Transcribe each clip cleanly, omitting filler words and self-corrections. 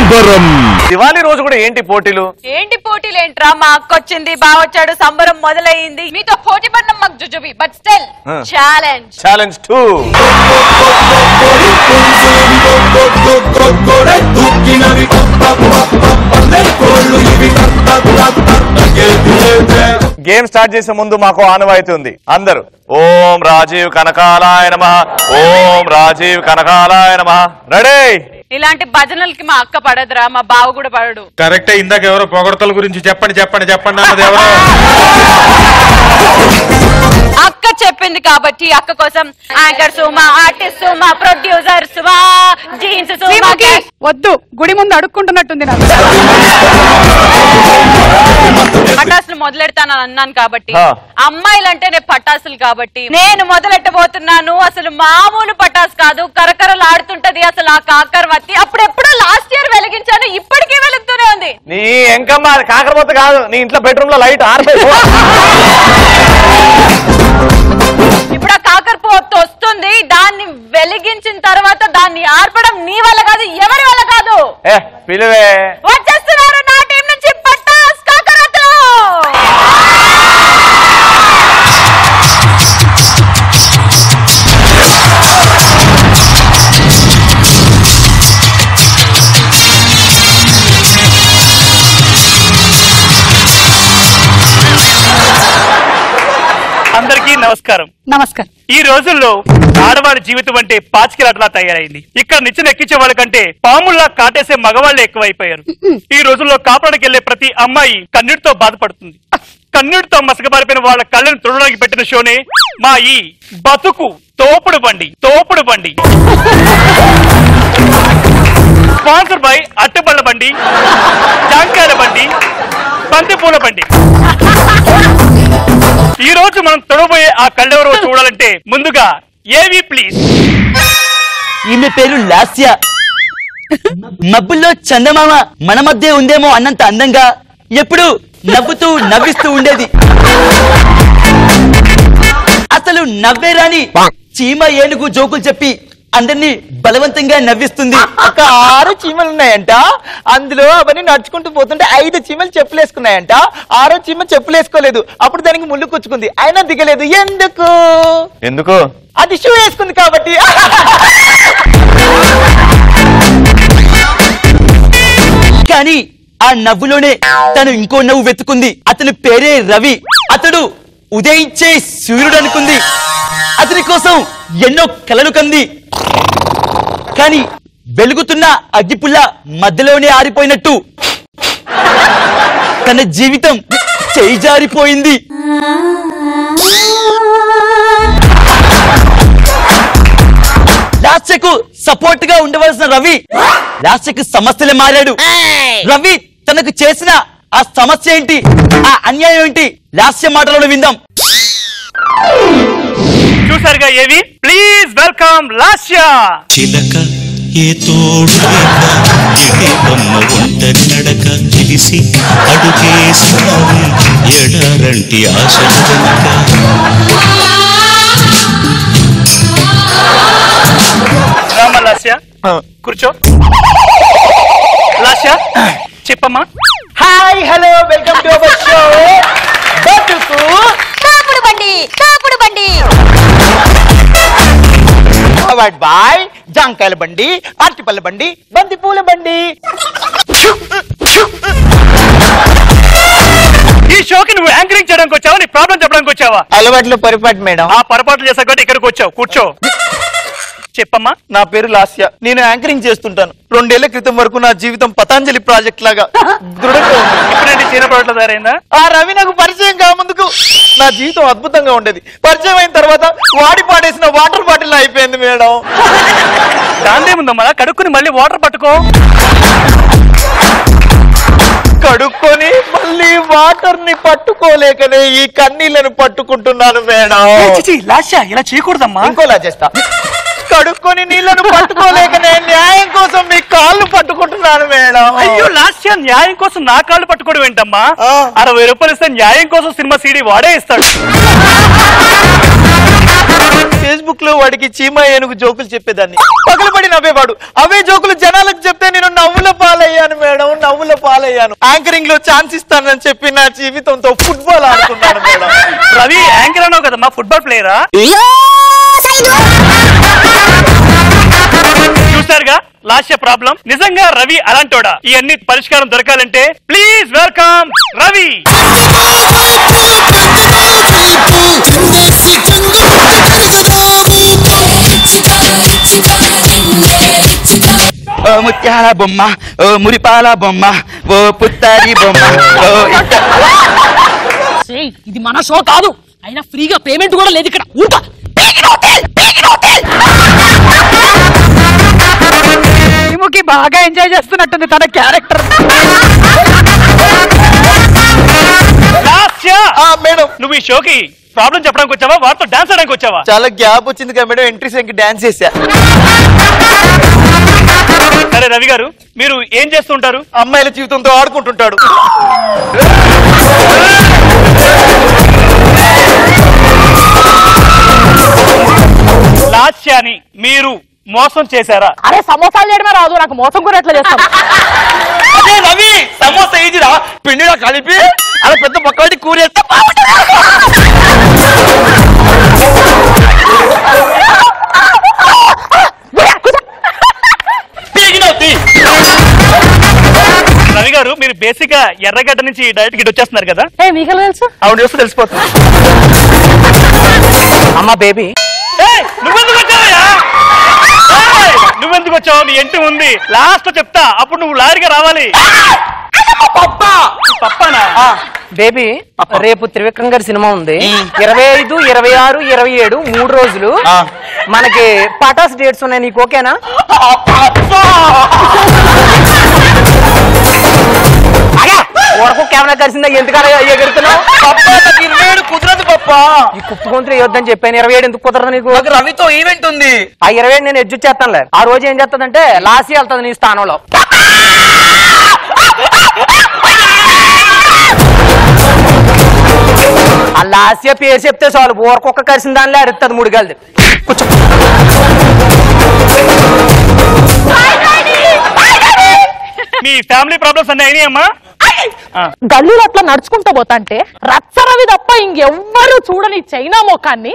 సంబరం. దివాళీ రోజు కూడా ఏంటి పోటీలు? ఏంట్రా, మా అక్క వచ్చింది, బాగా వచ్చాడు, సంబరం మొదలైంది. మీతో పోటీ పడినాం మాకు జుజుబి, but still challenge 2. Game start చేసే ముందు మాకు ఆనవాయితీ ఉంది. అందరూ ఓం రాజీవ్ కనకాలాయ నమః, ఓం రాజీవ్ కనకాలాయ నమః. రెడీ? ఇలాంటి భజనలకి మా అక్క పడదురా, మా బావ కూడా పడడు. కరెక్టే. ఇందాక ఎవరో పొగడతల గురించి చెప్పండి అన్నది ఎవరో అక్క చెప్పింది కాబట్టి అక్క కోసం యాంకర్ సుమా, ఆర్టిస్ట్ సుమా, ప్రొడ్యూసర్ సుమా, జీన్స్ సుమా. వద్దు, గుడి ముందు అడుక్కుంటున్నట్టుంది నాకు. పటాసులు మొదలెడతానని అన్నాను కాబట్టి, అమ్మాయిలంటేనే పటాసులు కాబట్టి నేను మొదలెట్టబోతున్నాను. అసలు మామూలు పటాసు కాదు, కరకరలాడుతుంటది అసలు ఆ కాకరవత్తి. అప్పుడెప్పుడో లాస్ట్ ఇయర్ వెలిగించాను, ఇప్పటికీ వెలుగుతూనే ఉంది. నీ ఎంకమ్మ కాకరవత్తి కాదు, నీ ఇంట్లో బెడ్రూమ్ లో లైట్ ఆరిపోయి. ఇప్పుడు ఆ కాకరపోతు వస్తుంది, దాన్ని వెలిగించిన తర్వాత దాన్ని ఆర్పడం నీ వల్ల కాదు, ఎవరి వల్ల కాదు. పిలువే వచ్చేస్తున్నారు నా టీం నుంచి పటాస్ కాకరవత్తులు. అందరికీ నమస్కారం. నమస్కారం. ఈ రోజుల్లో ఆడవాడి జీవితం అంటే పాచికలాటలా తయారైంది. ఇక్కడ నిచ్చెన ఎక్కించే వాళ్ళకంటే పాముల్లా కాటేసే మగవాళ్లే ఎక్కువైపోయారు. ఈ రోజుల్లో కాపురానికి వెళ్లే ప్రతి అమ్మాయి కన్నీటితో బాధపడుతుంది. కన్నీటితో మసకబారిపోయిన వాళ్ళ కళ్ళను తుడడానికి పెట్టిన షోనే మా ఈ బతుకు తోపుడు బండి. స్పాన్సర్ బై అట్టబళ్ళ బండి, జాంకాయల బండి, బంతిపూల బండి. ఈ రోజు మనం తొడబోయే ఆ కళ్ళెవరో చూడాలంటే ముందుగా ఏవి ప్లీజ్. ఈమె పేరు లాస్య. మబ్బుల్లో చందమామ మన మధ్య ఉందేమో అన్నంత అందంగా ఎప్పుడు నవ్వుతూ నవ్విస్తూ ఉండేది. అసలు నవ్వే రాని చీమ ఏనుగు జోకులు చెప్పి అందరినీ బలవంతంగా నవ్విస్తుంది. ఒక 6 చీమలు ఉన్నాయంట, అందులో అవన్నీ నడుచుకుంటూ పోతుంటే 5 చీమలు చెప్పులేసుకున్నాయంట. 6వ చీమ చెప్పులేసుకోలేదు, అప్పుడు దానికి ముళ్ళు కుచ్చుకుంది, అయినా దిగలేదు. ఎందుకు? అది షూ వేసుకుంది కాబట్టి. కానీ ఆ నవ్వులోనే తను ఇంకో నవ్వు వెతుకుంది. అతని పేరే రవి. అతడు ఉదయించే సూర్యుడు అనుకుంది. అతని కోసం ఎన్నో కలలు కంది. కానీ వెలుగుతున్న అగ్గిపుల్ల మధ్యలోనే ఆరిపోయినట్టు తన జీవితం చేజారిపోయింది. లాస్యకు సపోర్ట్ గా ఉండవలసిన రవి లాస్యకు సమస్యలే మారాడు. రవి తనకు చేసిన ఆ సమస్య ఏంటి, ఆ అన్యాయం ఏంటి, లాస్య మాటలను విందాం. చూసారుగా ఏవి ప్లీజ్ వెల్కమ్ లాస్య. చిలక ఏ తోడు బొమ్మ ఒంటరి నడక తెలిసి అడుగేసారి ఎడారంటి ఆశలు రామ లాస్య కూర్చో. లాస్య చెప్పమ్మా. Hi, hello, welcome to our show బతుకు తోపుడు బండి. బాయ్ జాంకాయల బండి, అరటిపళ్ళ బండి, బంతిపూల బండి. ఈ షోకి నువ్వు యాంకరింగ్ చేయడానికి వచ్చావా, నీ ప్రాబ్లం చెప్పడానికి వచ్చావా? అలవాట్లో పొరపాటు మేడం. ఆ పొరపాట్లు చేసా కాబట్టి ఇక్కడికి వచ్చావు, కూర్చో. చెప్పమ్మా. నా పేరు లాస్య, నేను యాంకరింగ్ చేస్తుంటాను. 2 ఏళ్ల క్రితం వరకు నా జీవితం పతాంజలి ప్రాజెక్ట్ లాగా దృఢంగా ఉంది. ఇప్పుడేంటి చీన పడట్ల తయారైందా? ఆ రవి నాకు పరిచయం కాముందుకు నా జీవితం అద్భుతంగా ఉండేది. పరిచయం అయిన తర్వాత వాడి పాడేసిన వాటర్ బాటిల్ అయిపోయింది మేడం. దాందేముందమ్మా, కడుక్కుని మళ్ళీ వాటర్ పట్టుకో. కడుక్కొని మళ్ళీ వాటర్ ని పట్టుకోలేకనే ఈ కన్నీళ్లను పట్టుకుంటున్నాను మేడం. లాస్య ఇలా చేయకూడదమ్మా. ఇంకోలా చేస్తా. కడుక్కొని నీళ్లను పట్టుకోలేకనే న్యాయం కోసం మీ కాళ్ళు పట్టుకుంటున్నాను మేడం. అయ్యో లాస్య, న్యాయం కోసం నా కాళ్ళు పట్టుకోవడం ఏంటమ్మా? 60 రూపాయలు ఇస్తే న్యాయం కోసం సినిమా సీడీ వాడే ఇస్తాడు. ఫేస్బుక్ లో వాడికి చీమ ఏనుగు జోకులు చెప్పేదాన్ని, పగలబడి నవ్వేవాడు. అవే జోకులు జనాలకు చెప్తే నేను నవ్వుల పాలయ్యాను మేడం, నవ్వుల పాలయ్యాను. యాంకరింగ్ లో ఛాన్స్ ఇస్తానని చెప్పి నా జీవితంతో ఫుట్బాల్ ఆడుకున్నాను మేడం. రవి యాంకర్ అన్నావు కదా, మా ఫుట్బాల్ ప్లేయరా? చూసారుగా లాస్య ప్రాబ్లం. నిజంగా రవి అలాంటోడా? ఇవన్నీ పరిష్కారం దొరకాలంటే ప్లీజ్ వెల్కమ్ రవి. ఓ ముత్యాల బొమ్మ, ఓ మురిపాల బొమ్మ, ఓ పుత్తారి బొమ్మ. ఇది మన షో కాదు, అయినా ఫ్రీగా పేమెంట్ కూడా లేదు ఇక్కడ. టీముకి బాగా ఎంజాయ్ చేస్తున్నట్టుంది తన క్యారెక్టర్. మేడం నువ్వు ఈ షోకి ప్రాబ్లం చెప్పడానికి వచ్చావా, వారితో డాన్స్ ఆడడానికి వచ్చావా? చాలా గ్యాప్ వచ్చింది కదా మేడం, ఎంట్రీ సాంగ్ డాన్స్ చేశా. సరే రవి గారు, మీరు ఏం చేస్తుంటారు? అమ్మాయిల జీవితంతో ఆడుకుంటుంటాడు. లాస్యాని మీరు మోసం చేశారా? అరే సమోసాలు చేయడమే రాదు, నాకు మోసం కూడా ఎట్లా చేస్తాం? అదే రవి, సమోసా ఈజీరా, పిండిలో కలిపి అలా పెద్ద మొక్కటి కూరేస్తే రవి గారు, మీరు బేసిక్ గా ఎర్రగడ్డ నుంచి డైరెక్ట్ గిట్ వచ్చేస్తున్నారు కదా? మీకు తెలుసు? అవును, చూస్తే తెలిసిపోతుంది. అమ్మా బేబీ, నువ్వెందుకు వచ్చావయ్యా? నువ్వెందుకు వచ్చావు? నీ ఎంటి ఉంది, లాస్ట్ చెప్తా, అప్పుడు నువ్వు లారీగా రావాలి. పప్పానా? బేబీ రేపు త్రివిక్రమ్ గారి సినిమా ఉంది, 25, 26, 27 3 రోజులు మనకి పటాస్ డేట్స్ ఉన్నాయి. నీకు ఓకేనా? వరకు కెమెరా కలిసిందా, ఎందుకలా ఎగురుతున్నావు? కుదరదు పప్ప, ఈ కుప్పు గొంతులు వేయొద్దని చెప్పాను. 27 ఎందుకు కుదరదు నీకు? రవితో ఈవెంట్ ఉంది. ఆ 27 నేను ఎడ్జు చేస్తానులే. ఆ రోజు ఏం చేస్తుందంటే లాసి వెళ్తుంది నీ స్థానంలో. ఆ లాస్య పేరు చెప్తే చాలు, ఊరకొక్క కలిసిన దానిలో అడుగుతుంది 3 గల్ది. కూర్చో. మీ ఫ్యామిలీ ప్రాబ్లమ్స్ అన్నీ అయినాయమ్మా? గల్లీలో అట్లా నడుచుకుంటూ పోతాంటే రచ్చరవి తప్ప ఇంకెవ్వరు చూడని చైనా మొఖాన్ని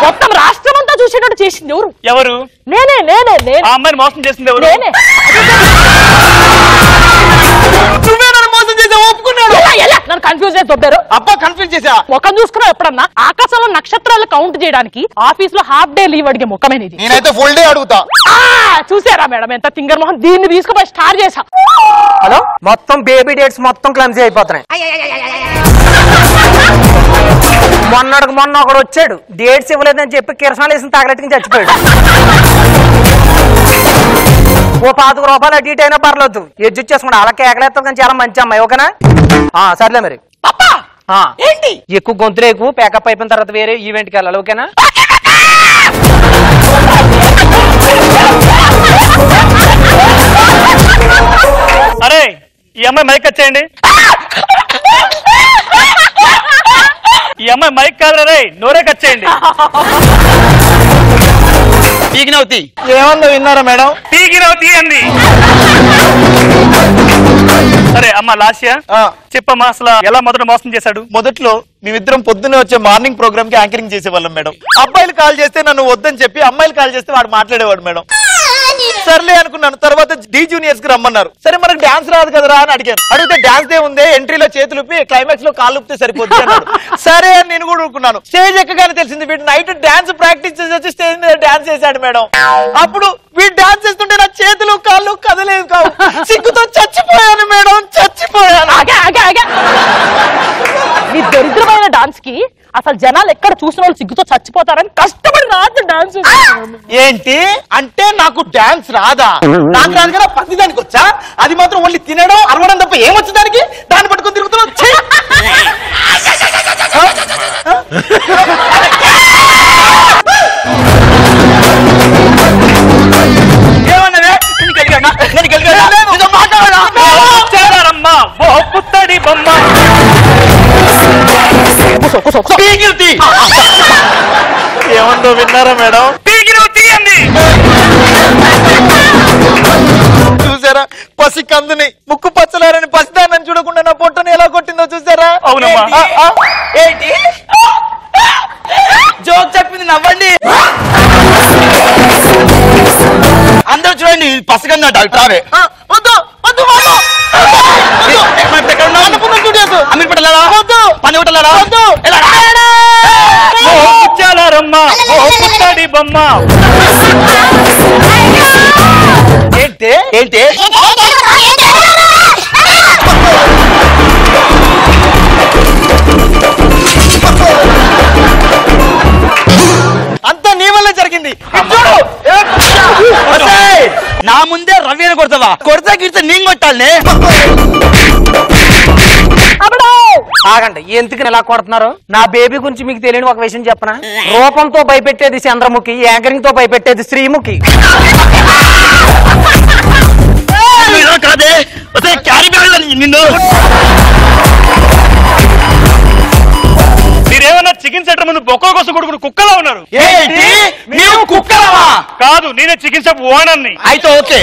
మొత్తం రాష్ట్రం అంతా చూసేటట్టు చేసింది ఎవరు? ఎవరు? నేనే. ఆ అమ్మాయిని మోసం చేసింది ఎవరు? నేనే. మోసం చేసా, ఒప్పుకున్నాడు. నన్ను కన్ఫ్యూజ్ చేసి దొబ్బారు. అబ్బా కన్ఫ్యూజ్ చేసా. ముఖం చూసుకున్నావు ఎప్పుడన్నా? ఆకాశంలో నక్షత్రాలు కౌంట్ చేయడానికి ఆఫీస్ లో హాఫ్ డే లీవ్ అడిగే ముఖమేనిది. నేనైతే ఫుల్ డే అడుగుతా. చూసారా మేడం ఎంత తింగర్ మొహం? దీన్ని తీసుకుపోయి స్టార్ చేసా. హలో, మొత్తం బేబీ డేట్స్ మొత్తం క్లమ్సీ అయిపోతున్నాయి. మొన్న ఒకడు వచ్చాడు, డేట్స్ ఇవ్వలేదని చెప్పి కిరసనాలు వేసిన తాగలెట్టుకుని చచ్చిపోయాడు. ఓ 5 రూపాయలు అటు ఇటు అయినా పర్లేదు, ఎడ్జు చేసుకుంటా. అలా కేకలేస్తాం కానీ చాలా మంచి అమ్మాయి. ఓకేనా? సర్లే మరి. ఏంటి ఎక్కువ గొంతులు ఎక్కువ ప్యాకప్ అయిపోయిన తర్వాత వేరే ఈవెంట్కి వెళ్ళాలి. ఓకేనా? అరే ఈ అమ్మాయి మైక్ వచ్చేయండి. ఈ అమ్మాయి మైక్ కాదు రే, నోరే కచ్చేయండి. పీకినవుతి ఏమన్నా విన్నారా మేడం? పీకినవుతి అంది. సరే అమ్మ లాస్య చెప్పమ్మా, అసలు ఎలా మొదట మోసం చేశాడు? మొదట్లో మేమిద్దరం పొద్దున్నే వచ్చే మార్నింగ్ ప్రోగ్రామ్ కి యాంకరింగ్ చేసేవాళ్ళం మేడం. అబ్బాయిలు కాల్ చేస్తే నన్ను వద్దని చెప్పి, అమ్మాయిలు కాల్ చేస్తే వాడు మాట్లాడేవాడు మేడం. సర్లే అనుకున్నాను. తర్వాత డి జూనియర్స్ కి రమ్మన్నారు. సరే మనకు డాన్స్ రాదు కదరా అని అడిగాను. అడిగితే డాన్స్ దే ఉంది, ఎంట్రీలో చేతులుపి క్లైమాక్స్ లో కాళ్ళు ఊపితే సరిపోద్ది అన్నాడు. సరే అని నేను కూడా ఊరుకున్నాను. స్టేజ్ ఎక్కగానే తెలిసింది వీడు నైట్ డాన్స్ ప్రాక్టీస్ చేసి వచ్చి స్టేజ్ మీద డాన్స్ చేశాడు మేడం. అప్పుడు వీడు డాన్స్ చేస్తుంటే నా చేతులు కాళ్ళు కదలేదు కావు. సిగ్గుతో చచ్చిపోయాను మేడం, చచ్చిపోయాను. మీ దరిద్రమైన డాన్స్ కి అసలు జనాలు ఎక్కడ చూసిన వాళ్ళు సిగ్గుతో చచ్చిపోతారని కష్టపడి రాత్రి డాన్స్. ఏంటి అంటే నాకు డాన్స్ రాదా? నాకు రాదు కదా, ప్రతి దానికి వచ్చా. అది మాత్రం ఓన్లీ తినడం అరవడం తప్ప ఏమొచ్చు దానికి? దాన్ని పట్టుకొని తిరుగుతున్నావు. ఏమన్నదే? మాట్లాడమ్మా పుత్తడి బొమ్మ. ఏమందో విన్నారా మేడం? తీయండి. చూసారా పసి కందుని ముక్కు పచ్చలారని పసిదాన్ని చూడకుండా నా పొట్టని ఎలా కొట్టిందో చూసారా? అవునమ్మా. ఏంటి జోక్ చెప్పింది నవ్వండి. అందరూ చూడండి పసగందా డాక్టర్. వద్దు వద్దు పని కొట్టలారా? రమ్మా పుట్టాడి బొమ్మ. ఏంటి ఏంటి అంతా నీ వల్ల జరిగింది. నా ముందే రవి అని కొడతావా? కొడతా గిడితే నేను కొట్టాలనే. ఆగండి, ఎందుకు ఇలా కొడుతున్నారు? నా బేబీ గురించి మీకు తెలియని ఒక విషయం చెప్పనా? రూపంతో భయపెట్టేది చంద్రముఖి, యాంకరింగ్ తో భయపెట్టేది శ్రీముఖి. కాదే నిన్ను. మీరేమన్నా చికెన్ సెంటర్ ముందు బొక్కల కోసం కొడుకుని కుక్కలా ఉన్నారు. ఏంటి నీవు కుక్కలవా? కాదు, నేనే చికెన్ షాప్ ఓనర్ని. అయితే ఓకే.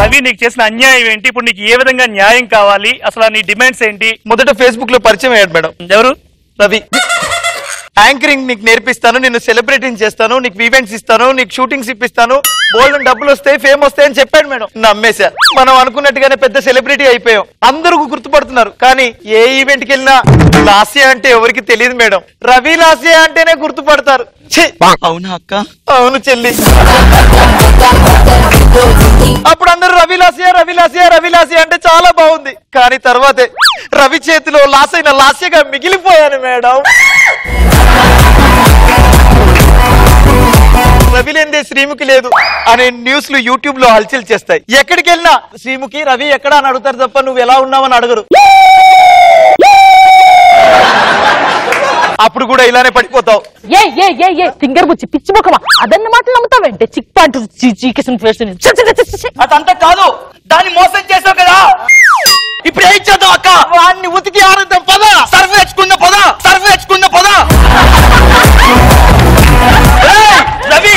రవి, నీకు చేసిన అన్యాయం ఏంటి? ఇప్పుడు నీకు ఏ విధంగా న్యాయం కావాలి? అసలు నీ డిమాండ్స్ ఏంటి? మొదట ఫేస్బుక్ లో పరిచయం అయ్యాడు మేడం. ఎవరు? రవి. యాంకరింగ్ నీకు నేర్పిస్తాను, నిన్ను సెలబ్రిటీని చేస్తాను, నీకు ఈవెంట్స్ ఇస్తాను, నీకు షూటింగ్స్ ఇప్పిస్తాను, బోల్డ్ డబ్బులు వస్తాయి, ఫేమ్ వస్తాయి అని చెప్పాడు మేడం. నమ్మేశా. మనం అనుకున్నట్టుగానే పెద్ద సెలబ్రిటీ అయిపోయాం. అందరూ గుర్తుపడుతున్నారు. కానీ ఏ ఈవెంట్ కి వెళ్ళినా లాస్య అంటే ఎవరికి తెలియదు మేడం. రవి లాస్య అంటేనే గుర్తుపడతారు. అవునా అక్క? అవును చెల్లి. అప్పుడు అందరూ రవిలాసియా రవిలాసియా రవిలాసియా అంటే చాలా బాగుంది. కానీ తర్వాతే రవి చేతిలో లాస్ అయిన లాస్యగా మిగిలిపోయాను మేడం. రవి లేదే శ్రీముఖి లేదు అనే న్యూస్లు యూట్యూబ్ లో హల్చల్ చేస్తాయి. ఎక్కడికి వెళ్ళినా శ్రీముఖి రవి ఎక్కడ అని అడుగుతారు తప్ప నువ్వు ఎలా ఉన్నావని అడగరు. అప్పుడు కూడా ఇలానే పడిపోతావు. ఫింగర్ బుచ్చి పిచ్చి ముఖమా అదన్న మాటలు నమ్ముతావంటే చిక్ పాంటు చీకేసిన ఫేస్. అదంతా కాదు, దాన్ని మోసం చేసావు కదా. ఇప్పుడు ఏం చేద్దాం అక్క? వాడిని ఉతికి ఆరుద్దాం పద. సర్వే తెచ్చుకున్న పద, సర్వే తెచ్చుకున్న పద. రవి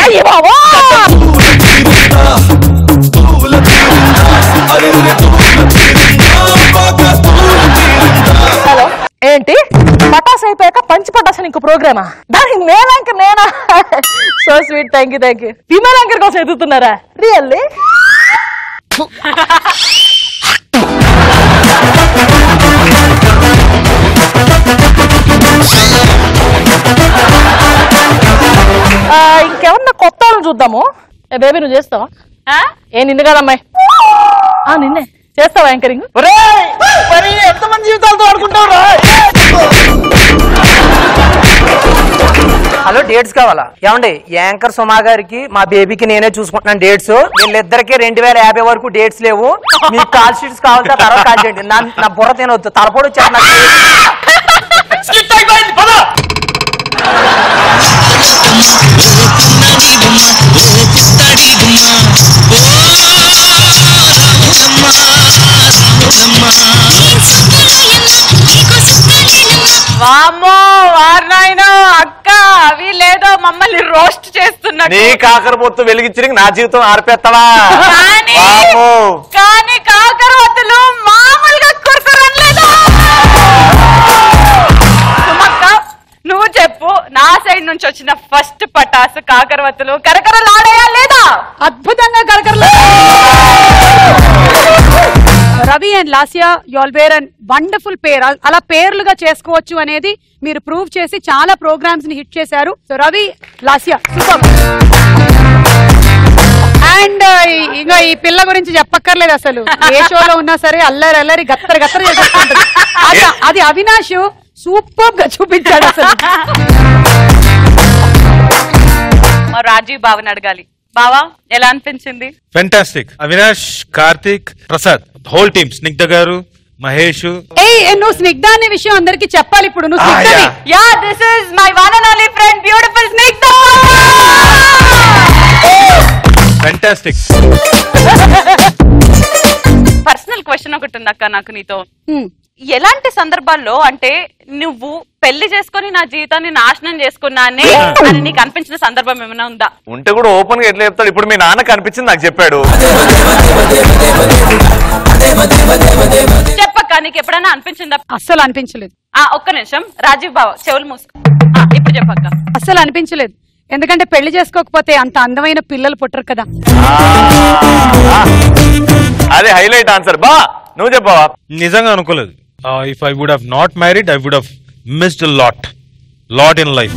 హలో, ఏంటి పటాస్ అయిపోయాక పంచి పటాస్ ఇంకో ప్రోగ్రామా? దానికి మేల్ యాంకర్ నేనా? So sweet, thank you. Female anchor కోసం ఎదుగుతున్నారా? రియల్లీ? ఇంకెవరన్నా కొత్త వాళ్ళని చూద్దాము. ఏ బేబీ నువ్వు చేస్తావా? ఏ నిన్ను కాదమ్మాయి, నిన్నే చేస్తావా యాంకరింగ్? ఎంతమంది జీవితాలతో ఆడుకుంటావురా? హలో, డేట్స్ కావాలా? ఏమండి, యాంకర్ సుమా గారికి మా బేబీకి నేనే చూసుకుంటున్నాను డేట్స్. వీళ్ళిద్దరికి 2050 వరకు డేట్స్ లేవు. మీకు కాల్ షీట్స్ కావాలంటే తర్వాత కాల్ చేయండి. నా బుర్ర తినవద్దు, తలపోడు వచ్చారు నాకు. వామ్మో వారినాయనో అక్క, అవి లేదో మమ్మల్ని రోస్ట్ చేస్తున్నా. నీ కాకరపోతు వెలిగించి నా జీవితం ఆర్పేస్తావా? కానీ కాకరవత్తులు మామూలుగా కురకురలేదు. సుమక్క, నువ్వు చెప్పు, నా సైడ్ నుంచి వచ్చిన ఫస్ట్ పటాసు కాకరవత్తులు కరకరలాడాయా లేదా? అద్భుతంగా కరకరలా. Ravi and Lasya, you all were and wonderful pair. అలా పేర్లుగా చేసుకోవచ్చు అనేది మీరు ప్రూవ్ చేసి చాలా ప్రోగ్రామ్స్ ని హిట్ చేశారు. So Ravi, Lasya super. And ఇంకా ఈ పిల్ల గురించి చెప్పక్కర్లేదు, అసలు ఏ షోలో ఉన్నా సరే అల్లరి అల్లరి గత్తర గత్తర చేసేస్తుంటది. అది అవినాష్ సూపర్ గా చూపించాడు అసలు. రాజీవ్ బావని అడగాలి. బావా, ఎలా అనిపించింది? Fantastic. Avinash, Karthik, Prasad, whole team, Snigdha గారు, మహేష్. నువ్వు స్నిగ్ధ అనే విషయం అందరికి చెప్పాలి ఇప్పుడు. నువ్వు స్నిగ్ధవి. Yeah, this is my one and only friend, beautiful Snigdha. Fantastic. Personal question ఒకటి ఉంది అక్క నాకు నీతో. ఎలాంటి సందర్భాల్లో అంటే నువ్వు పెళ్లి చేసుకొని నా జీవితాన్ని నాశనం చేసుకున్నానే అని నీకు అనిపించిన సందర్భం ఏమైనా ఉందా? ఉంటే కూడా ఓపెన్ గా ఎట్లా చెప్తాడు? ఇప్పుడు మీ నాన్న కనిపించింది నాకు చెప్పాడు. చెప్పక్క, నీకు ఎప్పుడైనా అనిపించిందా? అస్సలు అనిపించలేదు. ఒక్క నిమిషం రాజీవ్ బావ, చెవులు మూసుకో. ఇప్పుడు చెప్పక్క. అస్సలు అనిపించలేదు. ఎందుకంటే పెళ్లి చేసుకోకపోతే అంత అందమైన పిల్లలు పుట్టరు కదా. అదే హైలైట్ ఆన్సర్. బా నువ్వు చెప్పవా? నిజంగా అనుకోలేదు. If I would have not married I would have missed lot in life.